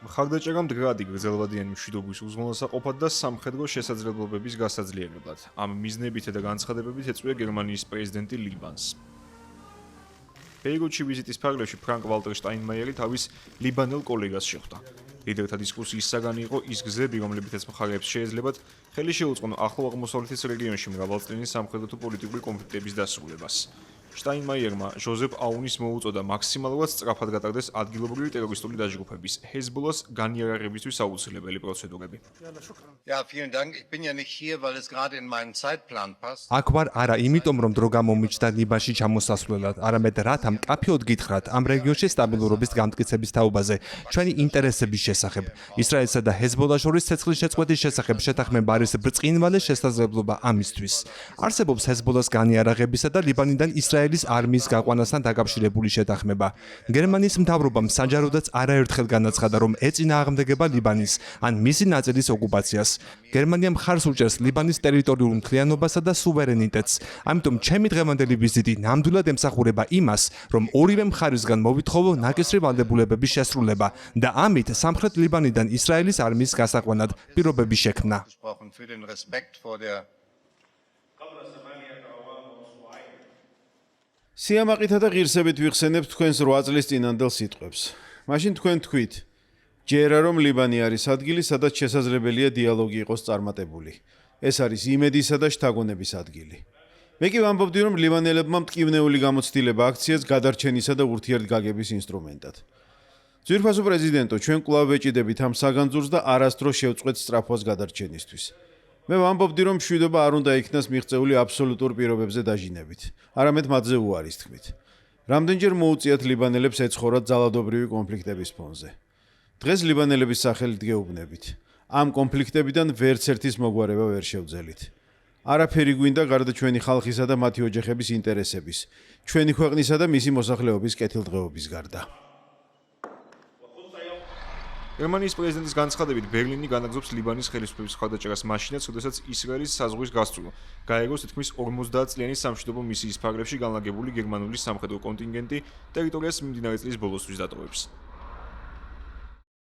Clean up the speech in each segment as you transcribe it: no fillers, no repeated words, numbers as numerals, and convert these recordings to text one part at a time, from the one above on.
მხარდაჭერა მდგრადი გრძელვადიანი მშვიდობის უზრუნველსაყოფად და სამხედრო შესაძლებლობების გასაძლიერებლად. ამ მიზნებით და განცხადებებით ეწვია გერმანიის პრეზიდენტი ლიბანს. ბეირუთში ვიზიტის ფარგლებში ფრანკ-ვალტერ შტაინმაიერი თავის ლიბანელ კოლეგას შეხვდა. ლიდერთა დისკუსიის საგანი იყო ის გზები, რომლებითაც მხარეებს შეეძლებათ ხელი შეუწყონ ახლო აღმოსავლეთის რეგიონში მრავალწლიანი სამხედრო თუ პოლიტიკური კონფლიქტების დასრულებას. შტაინმაიერმა ჟოზეფ აუნის მოუწოდა მაქსიმალურად სწრაფად გატარდეს ადგილობრივი ტერორისტული დაჯგუფების ჰეზბოლას განიარაღებისთვის აუცილებელი პროცედურები. Ja, vielen Dank. Ich bin ja nicht hier, weil es gerade in meinen Zeitplan passt. აქ ვარ არა იმიტომ რომ დრო გამომიჩნდა ლიბანში ჩამოსასვლელად, არამედ რათა მკაფიოდ გითხრათ ამ რეგიონში სტაბილურობის გამტკიცების თაობაზე, ჩვენი ინტერესების შესახებ. ისრაელსა და ჰეზბოლას შორის ცეცხლის შეწყვეტის შესახებ შეთანხმება არის ბრწყინვალე შესაძლებლობა ამისთვის. არსებობს ჰეზბოლას განიარაღებისა და ლიბანიდან ისრაელის არმიის გაყვანასთან დაკავშირებული შეთანხმება. გერმანიის მთავრობამ საჯაროდაც არაერთხელ განაცხადა, რომ ეწინააღმდეგება ლიბანის ან მისი ნაწილის ოკუპაციას. გერმანია მხარს უჭერს ლიბანის ტერიტორიულ მთლიანობასა და სუვერენიტეტს. ამიტომ ჩემი დღევანდელი ვიზიტი ნამდვილად ემსახურება იმას, რომ ორივე მხარისგან მოვითხოვო ნაკისრი ვალდებულებების შესრულება და ამით სამხრეთ ლიბანიდან ისრაელის არმიის გასაყვანად პირობები შექმნა. Für den Respekt vor der სიამაყითა და ღირსებით ვიხსენებთ თქვენს 8 წლის წინანდელ სიტყვებს. მაშინ თქვენ თქვით, ჯერა რომ ლიბანი არის ადგილი, სადაც შესაძლებელია დიალოგი იყოს წარმატებული. ეს არის იმედისა და შთაგონების ადგილი. მე კი ვამბობდი, რომ ლიბანელებმა მტკივნეული გამოცდილება აქციას გადარჩენისა და ურთიერთგაგების ინსტრუმენტად. ძვირფასო პრეზიდენტო, ჩვენ კვლავ ვეჭიდებით ამ საგანძურს და არასდროს შევწყვეთ სწრაფოს გადარჩენისთვის. მე ვამბობდი, რომ მშვიდობა არ უნდა იქნას მიღწეული აბსოლუტურ პირობებზე დაჟინებით, არამედ მათზე უარის თქმით. რამდენჯერ მოუწიათ ლიბანელებს ეცხოვრათ ძალადობრივი კონფლიქტების ფონზე. დღეს ლიბანელების სახელით გეუბნებით. ამ კონფლიქტებიდან ვერც ერთის მოგვარება ვერ შევძელით. არაფერი გვინდა გარდა ჩვენი ხალხისა და მათი ოჯახების ინტერესების, ჩვენი ქვეყნისა და მისი მოსახლეობის კეთილდღეობის გარდა. გერმანიის პრეზიდენტის განცხადებით ბერლინი განაგზობს ლიბანის ხელისუფლების მხარდაჭერას მაშინაც, როდესაც ისრაელის საზღვრის გასწვრივ გაეროს თითქმის 50 წლიანი სამშვიდობო მისიის ფარგლებში განლაგებული გერმანული სამხედრო კონტინგენტი ტერიტორიას მიმდინარე წლის ბოლოსთვის დატოვებს.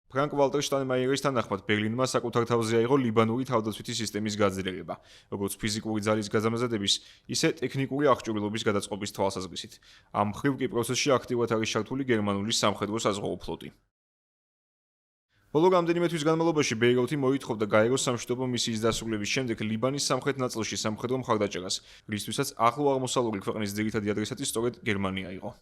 ფრანკ-ვალტერ შტაინმაიერის თანახმად ბერლინმა საკუთარ თავზე აიღო ლიბანური თავდაცვითი სისტემის გაძლიერება, როგორც ფიზიკური ძალის გაზამაზადების, ისე ტექნიკური აღჭურვილობის გადაწყობის თვალსაზრისით. ამ მხრივ კი პროცესში აქტიურად არის ჩართული გერმანული სამხედრო საზღვაო ფლოტი. ბოლო რამდენიმე თვის განმავლობაში ბეირუთი მოითხოვდა გაეროს სამშვიდობო მისიის დასრულების შემდეგ ლიბანის სამხრეთ ნაწილში სამხედრო მხარდაჭერას, რისთვისაც ახლო აღმოსავლური ქვეყნის ძირითადი ადრესატი სწორედ გერმანია იყო.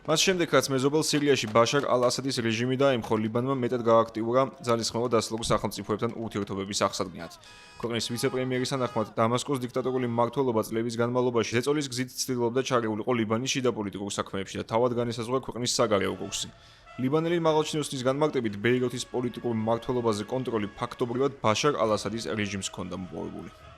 მას შემდეგ, რაც მეზობელ სირიაში ბაშარ ალ-ასადის რეჟიმი დაემხო, ლიბანმა მეტად გააქტიურა ძალისხმევა დასავლურ სახელმწიფოებთან ურთიერთობების აღსადგენად. ქვეყნის ვიცე-პრემიერის თანახმად, დამასკოს დიქტატორული მმართველობა წლების განმავლობაში ზეწოლის გზით ცდილობდა ჩარეულიყო ლიბანის შიდა პოლიტიკურ საქმეებში და თავად განესაზღვრა ქვეყნის საგარეო კურსი. ლიბანელი მაღალჩინოსნის განმარტებით, ბეირუთის პოლიტიკურ მმართველობაზე კონტროლი ფაქტობრივად ბაშარ ალ-ასადის რეჟიმს ჰქონდა მოპოვებული.